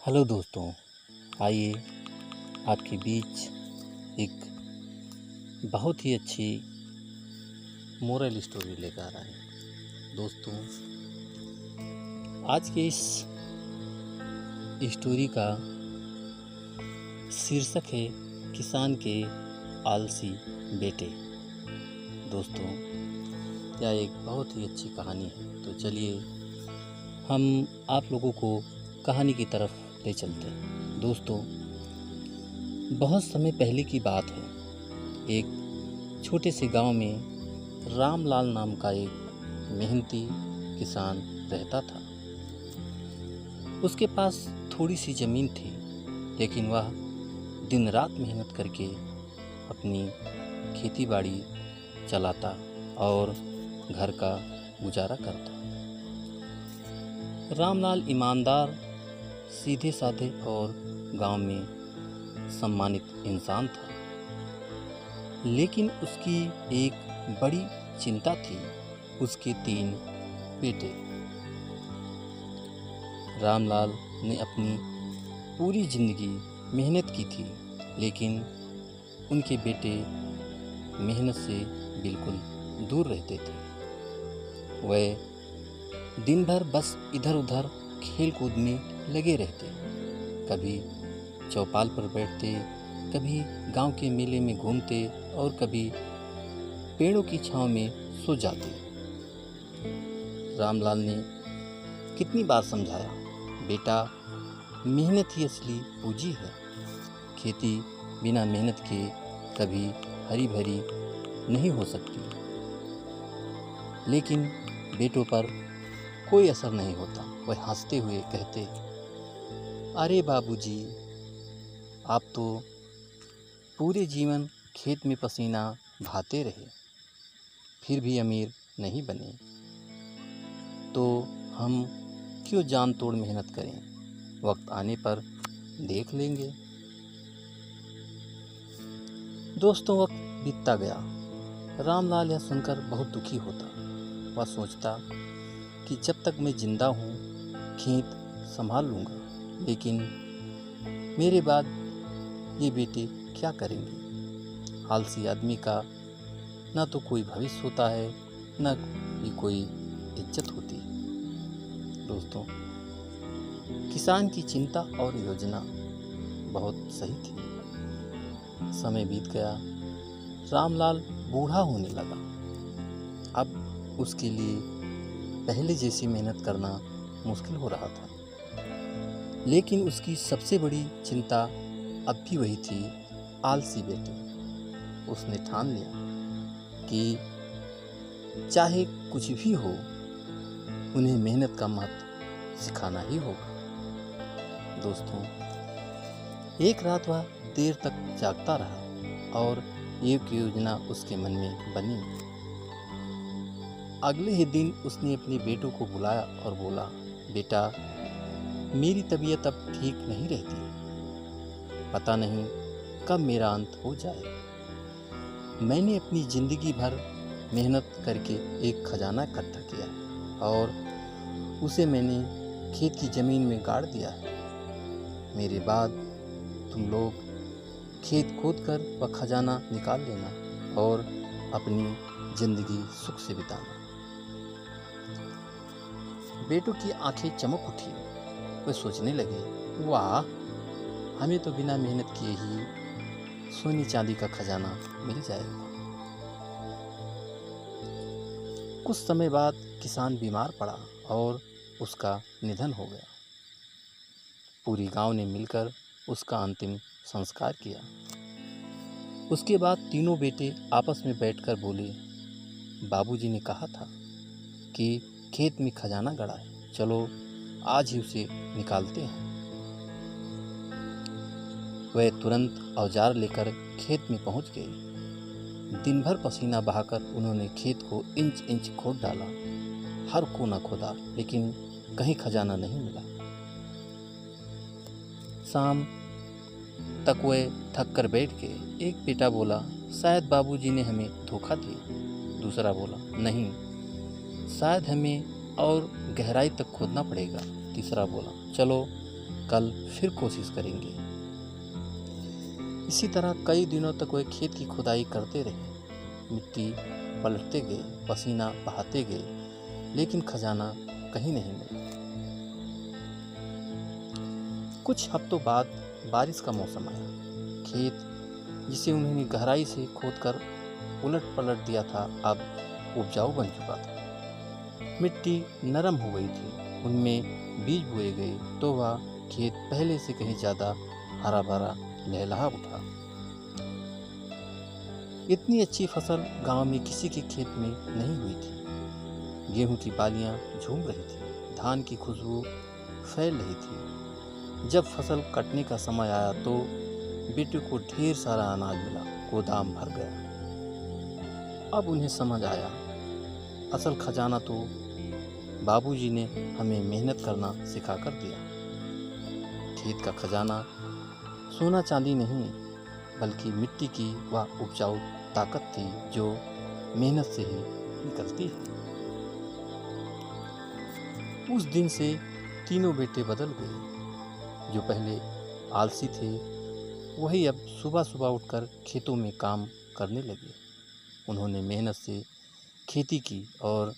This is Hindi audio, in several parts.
हेलो दोस्तों, आइए आपके बीच एक बहुत ही अच्छी मोरल स्टोरी लेकर आए। दोस्तों, आज के इस स्टोरी का शीर्षक है किसान के आलसी बेटे। दोस्तों, यह एक बहुत ही अच्छी कहानी है, तो चलिए हम आप लोगों को कहानी की तरफ ले चलते हैं। दोस्तों, बहुत समय पहले की बात है। एक छोटे से गांव में रामलाल नाम का एक मेहनती किसान रहता था। उसके पास थोड़ी सी ज़मीन थी, लेकिन वह दिन रात मेहनत करके अपनी खेती बाड़ी चलाता और घर का गुजारा करता। रामलाल ईमानदार, सीधे साधे और गांव में सम्मानित इंसान था। लेकिन उसकी एक बड़ी चिंता थी, उसके 3 बेटे। रामलाल ने अपनी पूरी जिंदगी मेहनत की थी, लेकिन उनके बेटे मेहनत से बिल्कुल दूर रहते थे। वह दिन भर बस इधर उधर खेल कूद में लगे रहते। कभी चौपाल पर बैठते, कभी गांव के मेले में घूमते और कभी पेड़ों की छांव में सो जाते। रामलाल ने कितनी बार समझाया, बेटा, मेहनत ही असली पूंजी है। खेती बिना मेहनत के कभी हरी भरी नहीं हो सकती। लेकिन बेटों पर कोई असर नहीं होता। वह हंसते हुए कहते, अरे बाबूजी, आप तो पूरे जीवन खेत में पसीना बहाते रहे, फिर भी अमीर नहीं बने, तो हम क्यों जान तोड़ मेहनत करें? वक्त आने पर देख लेंगे। दोस्तों, वक्त बीतता गया। रामलाल यह सुनकर बहुत दुखी होता। वह सोचता कि जब तक मैं जिंदा हूँ खेत संभाल लूँगा, लेकिन मेरे बाद ये बेटे क्या करेंगे? आलसी आदमी का ना तो कोई भविष्य होता है, ना ही कोई इज्जत होती है। दोस्तों, किसान की चिंता और योजना बहुत सही थी। समय बीत गया। रामलाल बूढ़ा होने लगा। अब उसके लिए पहले जैसी मेहनत करना मुश्किल हो रहा था। लेकिन उसकी सबसे बड़ी चिंता अब भी वही थी, आलसी बेटे। उसने ठान लिया कि चाहे कुछ भी हो, उन्हें मेहनत का महत्व सिखाना ही होगा। दोस्तों, एक रात वह देर तक जागता रहा और एक योजना उसके मन में बनी। अगले ही दिन उसने अपने बेटों को बुलाया और बोला, बेटा, मेरी तबीयत अब ठीक नहीं रहती। पता नहीं कब मेरा अंत हो जाए। मैंने अपनी जिंदगी भर मेहनत करके एक खजाना इकट्ठा किया है और उसे मैंने खेत की जमीन में गाड़ दिया है। मेरे बाद तुम लोग खेत खोद कर वह खजाना निकाल लेना और अपनी जिंदगी सुख से बिताना। बेटों की आंखें चमक उठी। वे सोचने लगे, वाह, हमें तो बिना मेहनत किए ही सोने चांदी का खजाना मिल जाएगा। कुछ समय बाद किसान बीमार पड़ा और उसका निधन हो गया। पूरी गांव ने मिलकर उसका अंतिम संस्कार किया। उसके बाद तीनों बेटे आपस में बैठकर बोले, बाबूजी ने कहा था कि खेत में खजाना गड़ा है, चलो आज ही उसे निकालते हैं। वह तुरंत औजार लेकर खेत में पहुंच गए। दिन भर पसीना बहाकर उन्होंने खेत को इंच इंच खोद डाला, हर कोना खोदा, लेकिन कहीं खजाना नहीं मिला। शाम तक वह थक कर बैठ गए। एक बेटा बोला, शायद बाबूजी ने हमें धोखा दिया। दूसरा बोला, नहीं, शायद हमें और गहराई तक खोदना पड़ेगा। तीसरा बोला, चलो कल फिर कोशिश करेंगे। इसी तरह कई दिनों तक वे खेत की खुदाई करते रहे। मिट्टी पलटते गए, पसीना बहाते गए, लेकिन खजाना कहीं नहीं मिला। कुछ हफ्तों बाद बारिश का मौसम आया। खेत जिसे उन्होंने गहराई से खोदकर उलट पलट दिया था अब उपजाऊ बन चुका था। मिट्टी नरम हो गई थी, उनमें बीज बोए गए तो वह खेत पहले से कहीं ज़्यादा हरा भरा लहलहा उठा। इतनी अच्छी फसल गांव में किसी के खेत में नहीं हुई थी। गेहूं की बालियां झूम रही थी, धान की खुशबू फैल रही थी। जब फसल कटने का समय आया तो बेटे को ढेर सारा अनाज मिला, गोदाम भर गया। अब उन्हें समझ आया, असल खजाना तो बाबूजी ने हमें मेहनत करना सिखा कर दिया। खेत का खजाना सोना चांदी नहीं, बल्कि मिट्टी की वह उपजाऊ ताकत थी जो मेहनत से ही निकलती है। उस दिन से तीनों बेटे बदल गए। जो पहले आलसी थे वही अब सुबह सुबह उठकर खेतों में काम करने लगे। उन्होंने मेहनत से खेती की और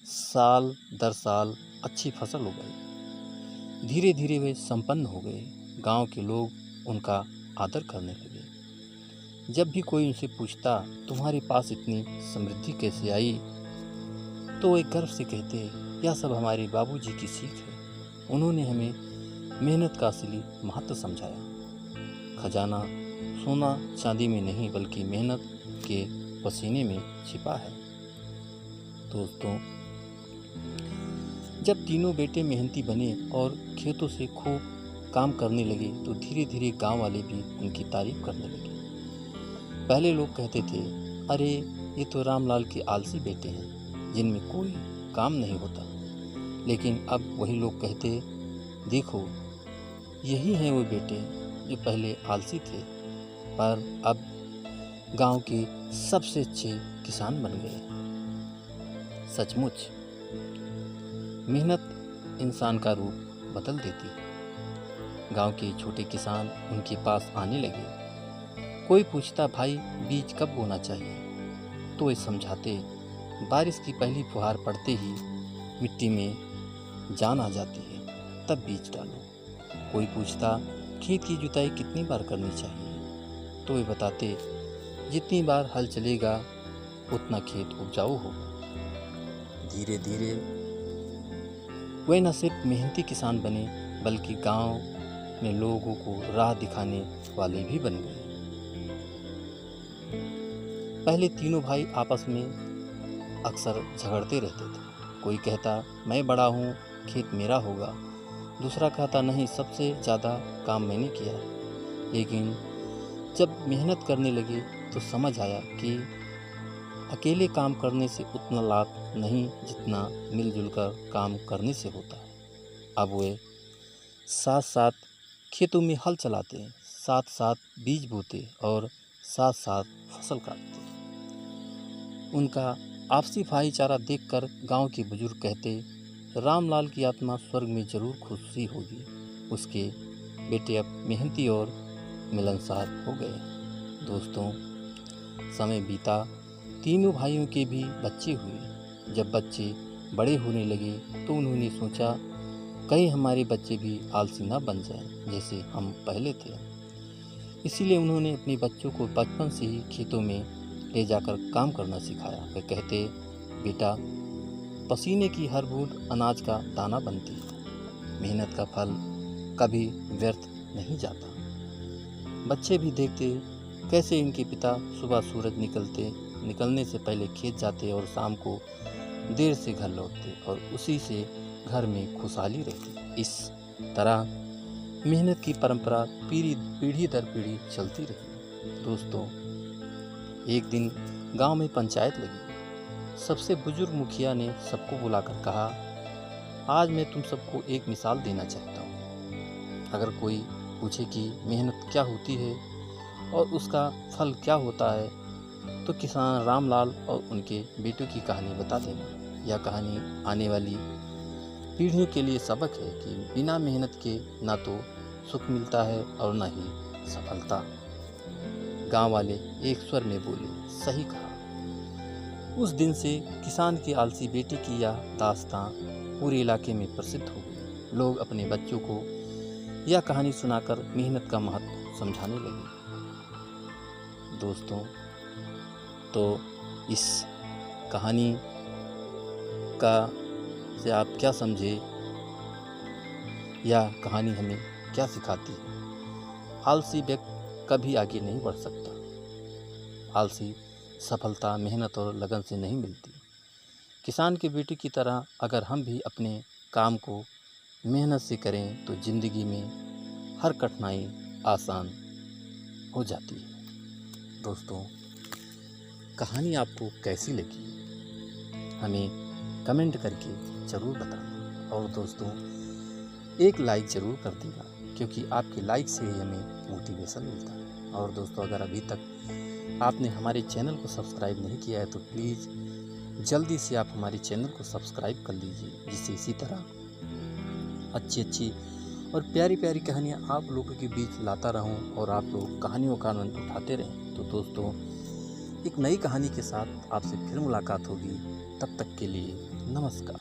साल दर साल अच्छी फसल उगाई। धीरे धीरे वे संपन्न हो गए। गांव के लोग उनका आदर करने लगे। जब भी कोई उनसे पूछता, तुम्हारे पास इतनी समृद्धि कैसे आई, तो वे गर्व से कहते, यह सब हमारे बाबूजी की सीख है। उन्होंने हमें मेहनत का असली महत्व समझाया। खजाना सोना चांदी में नहीं, बल्कि मेहनत के पसीने में छिपा है। दोस्तों, जब तीनों बेटे मेहनती बने और खेतों से खूब काम करने लगे तो धीरे धीरे गांव वाले भी उनकी तारीफ करने लगे। पहले लोग कहते थे, अरे ये तो रामलाल के आलसी बेटे हैं जिनमें कोई काम नहीं होता। लेकिन अब वही लोग कहते, देखो यही हैं वो बेटे जो पहले आलसी थे पर अब गांव के सबसे अच्छे किसान बन गए। सचमुच मेहनत इंसान का रूप बदल देती है। गांव के छोटे किसान उनके पास आने लगे। कोई पूछता, भाई बीज कब बोना चाहिए, तो वे समझाते, बारिश की पहली फुहार पड़ते ही मिट्टी में जान आ जाती है, तब बीज डालो। कोई पूछता, खेत की जुताई कितनी बार करनी चाहिए, तो वे बताते, जितनी बार हल चलेगा उतना खेत उपजाऊ होगा। धीरे धीरे वे न सिर्फ मेहनती किसान बने, बल्कि गांव में लोगों को राह दिखाने वाले भी बन गए। पहले तीनों भाई आपस में अक्सर झगड़ते रहते थे। कोई कहता, मैं बड़ा हूँ, खेत मेरा होगा। दूसरा कहता, नहीं, सबसे ज़्यादा काम मैंने किया है। लेकिन जब मेहनत करने लगे तो समझ आया कि अकेले काम करने से उतना लाभ नहीं जितना मिलजुल कर काम करने से होता है। अब वे साथ साथ खेतों में हल चलाते, साथ साथ बीज बोते और साथ साथ फसल काटते। उनका आपसी भाईचारा देखकर गांव के बुजुर्ग कहते, रामलाल की आत्मा स्वर्ग में जरूर खुशी होगी। उसके बेटे अब मेहनती और मिलनसार हो गए। दोस्तों, समय बीता, तीनों भाइयों के भी बच्चे हुए। जब बच्चे बड़े होने लगे तो उन्होंने सोचा, कहीं हमारे बच्चे भी आलसी ना बन जाएं जैसे हम पहले थे। इसीलिए उन्होंने अपने बच्चों को बचपन से ही खेतों में ले जाकर काम करना सिखाया। वे कहते, बेटा, पसीने की हर बूंद अनाज का दाना बनती है। मेहनत का फल कभी व्यर्थ नहीं जाता। बच्चे भी देखते कैसे इनके पिता सुबह सूरज निकलने से पहले खेत जाते और शाम को देर से घर लौटते और उसी से घर में खुशहाली रहती। इस तरह मेहनत की परंपरा पीढ़ी दर पीढ़ी चलती रही। दोस्तों, एक दिन गांव में पंचायत लगी। सबसे बुजुर्ग मुखिया ने सबको बुलाकर कहा, आज मैं तुम सबको एक मिसाल देना चाहता हूँ। अगर कोई पूछे कि मेहनत क्या होती है और उसका फल क्या होता है, तो किसान रामलाल और उनके बेटों की कहानी बता देना। यह कहानी आने वाली पीढ़ियों के लिए सबक है कि बिना मेहनत के ना तो सुख मिलता है और न ही सफलता। गांव वाले एक स्वर में बोले, सही कहा। उस दिन से किसान की आलसी बेटी की यह दास्तां पूरे इलाके में प्रसिद्ध हो गई। लोग अपने बच्चों को यह कहानी सुनाकर मेहनत का महत्व समझाने लगे। दोस्तों, तो इस कहानी का से आप क्या समझे, यह कहानी हमें क्या सिखाती है? आलसी व्यक्ति कभी आगे नहीं बढ़ सकता। आलसी सफलता मेहनत और लगन से नहीं मिलती। किसान की बेटी की तरह अगर हम भी अपने काम को मेहनत से करें तो ज़िंदगी में हर कठिनाई आसान हो जाती है। दोस्तों, कहानी आपको कैसी लगी हमें कमेंट करके ज़रूर बताना। और दोस्तों, एक लाइक ज़रूर कर देना, क्योंकि आपके लाइक से ही हमें मोटिवेशन मिलता है। और दोस्तों, अगर अभी तक आपने हमारे चैनल को सब्सक्राइब नहीं किया है तो प्लीज़ जल्दी से आप हमारे चैनल को सब्सक्राइब कर लीजिए, जिससे इसी तरह अच्छी और प्यारी प्यारी कहानियाँ आप लोगों के बीच लाता रहूं और आप लोग कहानियों का आनंद उठाते रहें। तो दोस्तों, एक नई कहानी के साथ आपसे फिर मुलाकात होगी। तब तक के लिए नमस्कार।